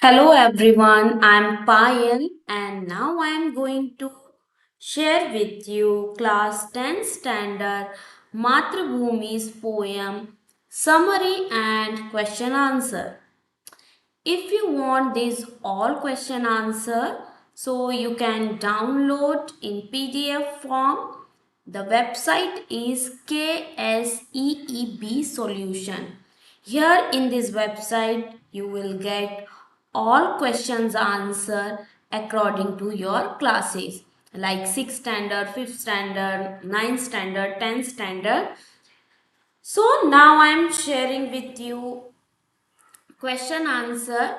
Hello everyone, I'm Payal and now I'm going to share with you class 10 standard Matrabhumi's poem summary and question answer. If you want this all question answer, so you can download in PDF form. The website is KSEEB Solution. Here in this website, you will get all questions answer according to your classes like 6th standard, 5th standard, 9th standard, 10th standard. So now I am sharing with you question answer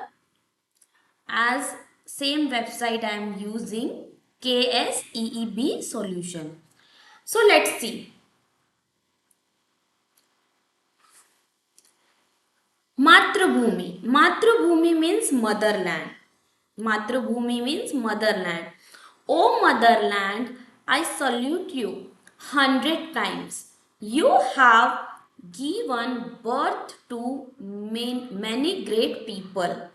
as same website I am using, KSEEB Solution. So let's see. Matrabhumi. Matrabhumi means motherland. Matrabhumi means motherland. O motherland, I salute you 100 times. You have given birth to many great people.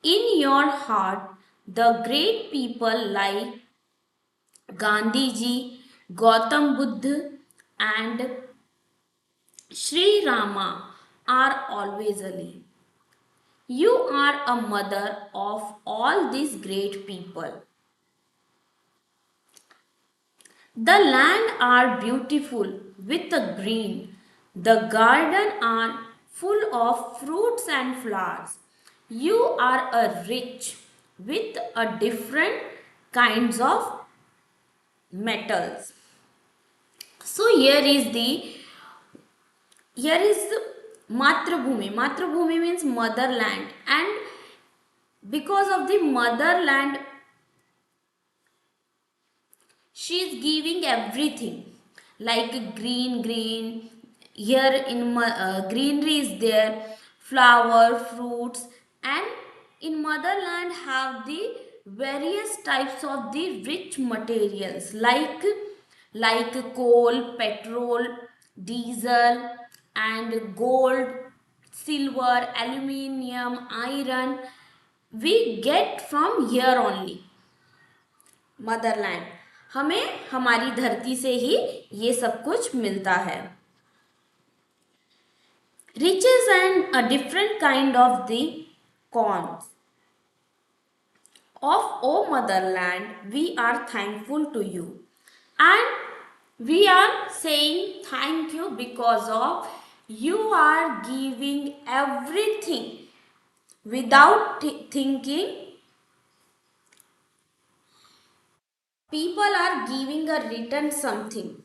In your heart, the great people like Gandhi ji, Gautam Buddha, and Sri Rama are always alive. You are a mother of all these great people. The land are beautiful with the green. The garden are full of fruits and flowers. You are a rich with a different kinds of metals. So here is the Matrabhumi. Matrabhumi means motherland, and because of the motherland, she is giving everything like green. Here in greenery is there, flower, fruits, and in motherland have the various types of the rich materials like coal, petrol, diesel, and gold, silver, aluminium, iron. We get from here only, Motherland. हमें हमारी धरती से ही ये सब कुछ मिलता है. Riches and a different kind of the corns. Of O motherland, we are thankful to you. And we are saying thank you because of you are giving everything without thinking. People are giving a written something.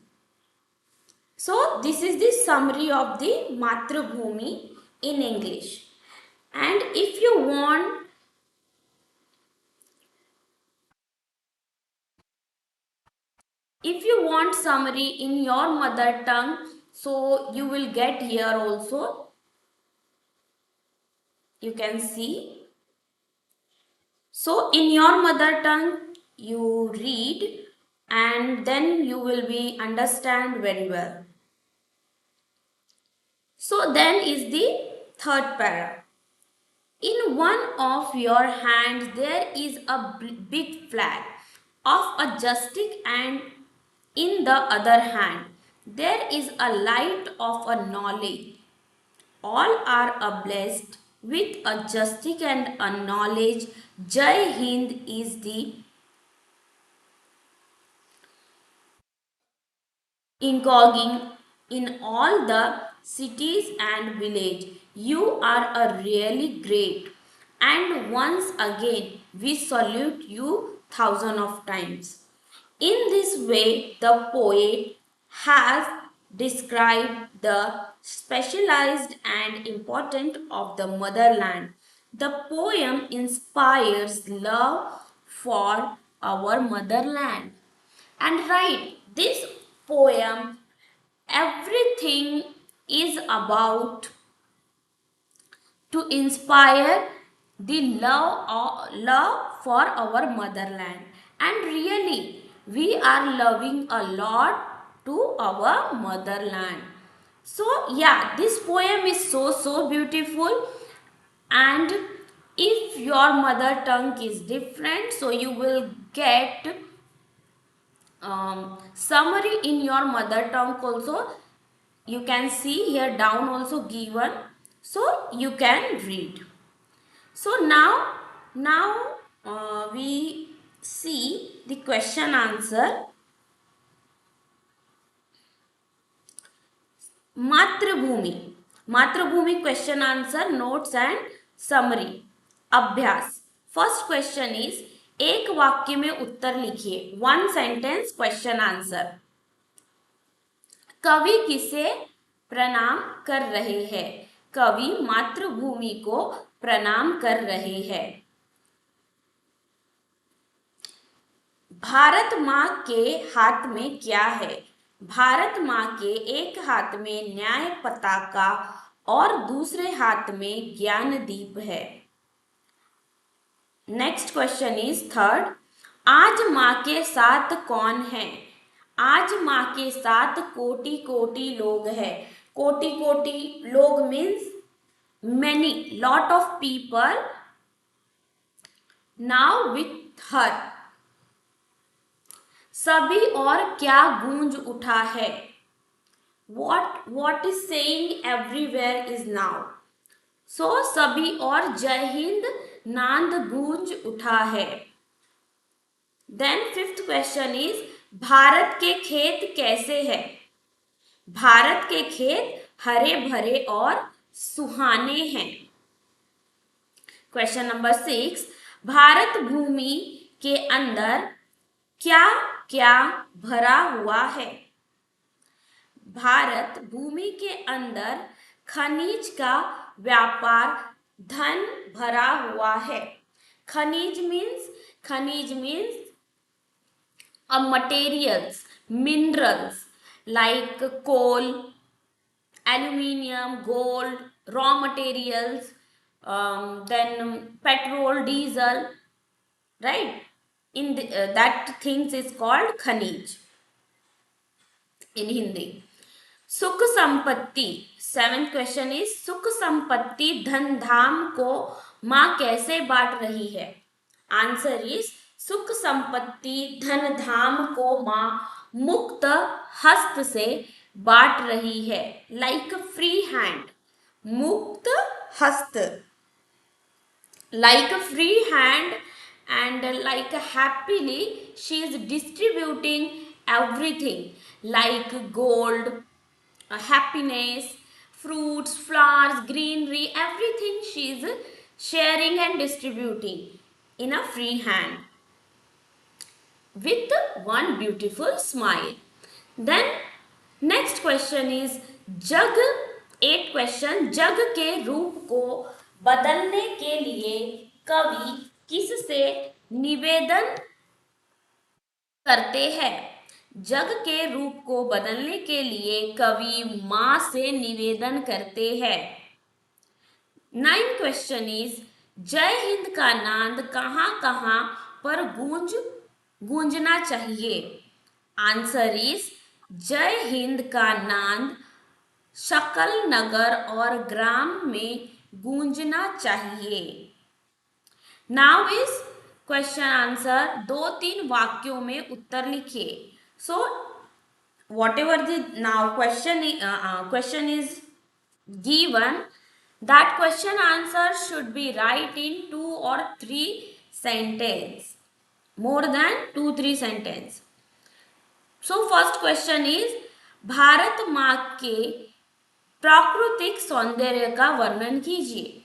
So this is the summary of the Matrabhumi in English. And if you want summary in your mother tongue, so you will get here also. You can see. So in your mother tongue you read and then you will be understand very well. So then is the third para. In one of your hands there is a big flag of a justice, and in the other hand there is a light of a knowledge. All are blessed with a justice and a knowledge. Jai Hind is the incognito in all the cities and village. You are a really great, and once again we salute you thousand of times. In this way, the poet has described the specialized and important of the motherland. The poem inspires love for our motherland. And right, this poem, everything is about to inspire the love for our motherland. And really, we are loving a lot to our motherland. So yeah, this poem is so beautiful, and If your mother tongue is different, so you will get summary in your mother tongue also. You can see here down also given, so you can read. So now we see the question answer. मातृभूमि, मातृभूमि question answer, notes and summary, अभ्यास. First question is एक वाक्य में उत्तर लिखिए. One sentence question answer. कवि किसे प्रणाम कर रहे हैं? कवि मातृभूमि को प्रणाम कर रहे हैं. भारत माँ के हाथ में क्या है? भारत माँ के एक हाथ में न्याय पताका और दूसरे हाथ में ज्ञान दीप है. Next question is third. आज माँ के साथ कौन है? आज माँ के साथ कोटि कोटि लोग हैं. कोटि कोटि लोग means many, lot of people now with her. सभी और क्या गूंज उठा है? what is saying everywhere is now. so सभी और जय हिंद नांद गूंज उठा है. Then fifth question is Bharat के खेत कैसे है? भारत के खेत हरे भरे और सुहाने हैं. Question number 6. भारत भूमि के अंदर क्या क्या भरा हुआ है? भारत भूमि के अंदर खनिज का व्यापार धन भरा हुआ है. खनिज means materials, minerals like coal, aluminium, gold, raw materials, then petrol, diesel, right? In that things is called खनिज in Hindi. सुख संपत्ति. सेवेंथ क्वेश्चन इज सुख संपत्ति धन धाम को माँ कैसे बांट रही है? आंसर इज सुख संपत्ति धन धाम को माँ मुक्त हस्त से बांट रही है. Like free hand. मुक्त हस्त, like a free hand, and like happily she is distributing everything like gold, happiness, fruits, flowers, greenery, everything she is sharing and distributing in a free hand with one beautiful smile. Then next question is जग. 8 question. जग के रूप को बदलने के लिए कवि किससे निवेदन करते हैं? जग के रूप को बदलने के लिए कवि माँ से निवेदन करते हैं. 9 क्वेश्चन इज जय हिंद का नाद कहाँ कहाँ पर गूंजना चाहिए? आंसर इज जय हिंद का नाद सकल नगर और ग्राम में गूंजना चाहिए. Now is question answer. 2-3 वाक्यों में उत्तर लिखिए. So what ever the now question is given, that question answer should be right in 2 or 3 sentence, more than 2-3 sentence. So first question is Bharat माँ के प्राकृतिक सौंदर्य का वर्णन कीजिए.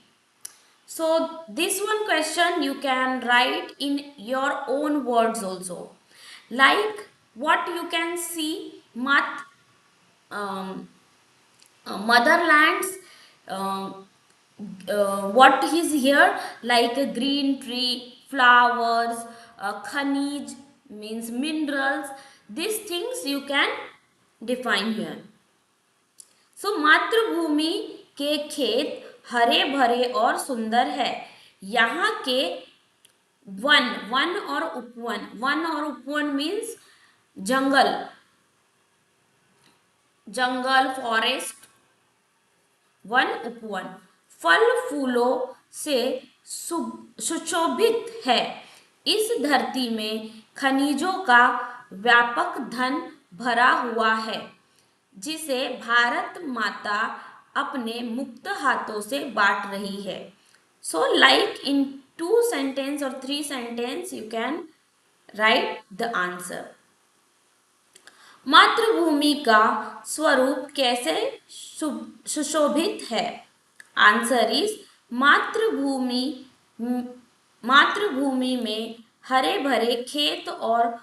So this one question you can write in your own words also, like what you can see motherlands, what is here, like a green tree, flowers, khanij means minerals. These things you can define here. So मातृभूमि के खेत हरे भरे और सुंदर है. यहाँ के one और उपवन मीन्स जंगल, फॉरेस्ट, वन उपवन. फल फूलों से सुशोभित है। इस धरती में खनिजों का व्यापक धन भरा हुआ है, जिसे भारत माता अपने मुक्त हाथों से बांट रही है। सो लाइक इन 2 सेंटेंस और 3 sentence you can write the answer. मातृभूमि का स्वरूप कैसे सुशोभित है? आंसर इज मातृभूमि मातृभूमि में हरे भरे खेत और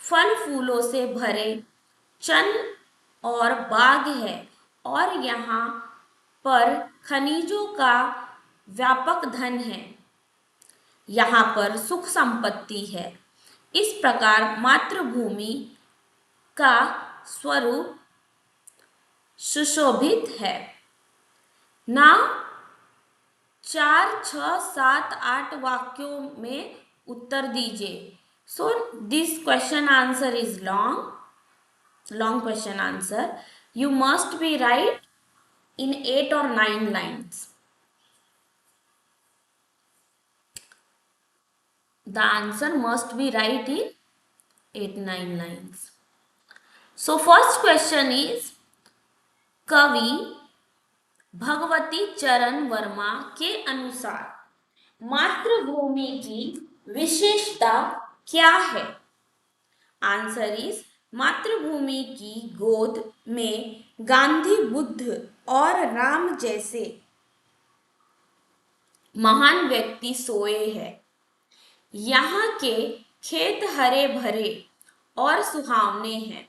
फल फूलों से भरे चन और बाग है, और यहाँ पर खनिजों का व्यापक धन है। यहाँ पर सुख संपत्ति है। इस प्रकार मातृभूमि का स्वरूप सुशोभित है। ना 4, 6, 7, 8 वाक्यों में उत्तर दीजिए। So this question answer is long question answer. You must be right in 8 or 9 lines. The answer must be right in 8-9 lines. So first question is, कवि भगवती चरण वर्मा के अनुसार मातृभूमि की विशेषता क्या है? आंसर इज मातृभूमि की गोद में गांधी, बुद्ध और राम जैसे महान व्यक्ति सोए हैं। यहाँ के खेत हरे भरे और सुहावने हैं।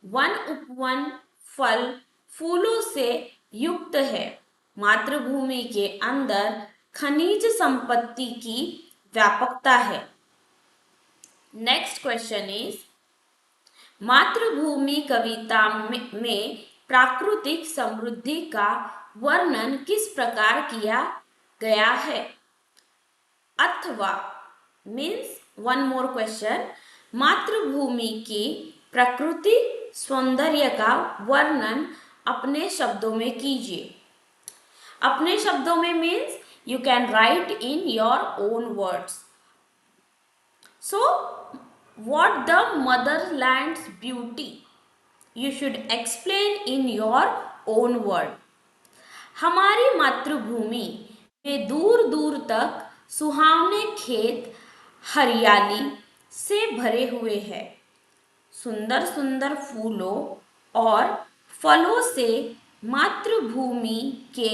वन उपवन फल फूलों से युक्त है। मातृभूमि के अंदर खनिज संपत्ति की व्यापकता है। नेक्स्ट क्वेश्चन इज, मातृभूमि कविता में प्राकृतिक समृद्धि का वर्णन किस प्रकार किया गया है? अथवा मीन्स वन मोर क्वेश्चन, मातृभूमि की प्रकृति सौंदर्य का वर्णन अपने शब्दों में कीजिए। अपने शब्दों में means you can write in your own words. So what the motherland's beauty, you should explain in your own word. हमारी मातृभूमि में दूर दूर तक सुहावने खेत हरियाली से भरे हुए हैं। सुंदर सुंदर फूलों और फलों से मातृभूमि के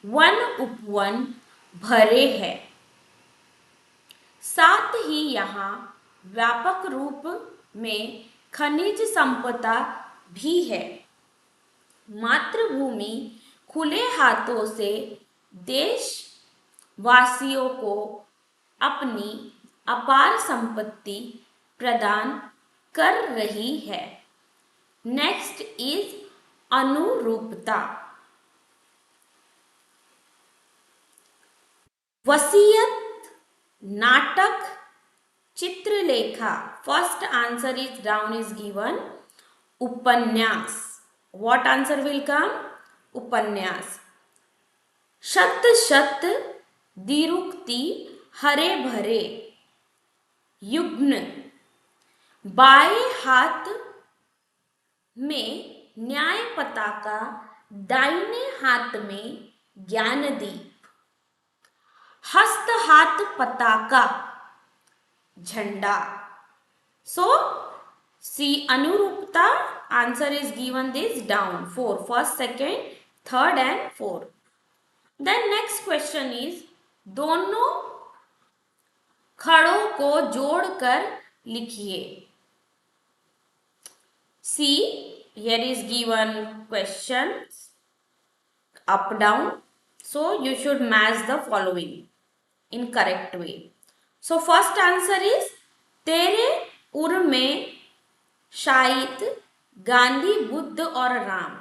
वन उपवन भरे हैं। साथ ही यहाँ व्यापक रूप में खनिज संपदा भी है। मातृभूमि खुले हाथों से देशवासियों को अपनी अपार संपत्ति प्रदान कर रही है। नेक्स्ट इज अनुरूपता। वसीयत, नाटक, चित्रलेखा। First answer is down is given उपन्यास। What answer will come? उपन्यास। शत शत दीरुक्ति हरे भरे युग्न। बाएं हाथ में न्याय पताका, दाहिने हाथ में ज्ञानदीप। हस्त हाथ पताका, झंडा। So see अनुरूपता, answer is given this down 4, first, second, third and fourth. Then next question is, दोनों खड़ों को जोड़कर लिखिए। See here is given questions up down, so you should match the following in correct way. So first answer is, तेरे उर में शायद गांधी, बुद्ध और Ram.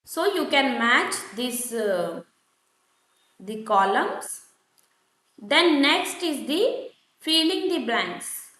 So you can match this the columns. Then next is the filling the blanks.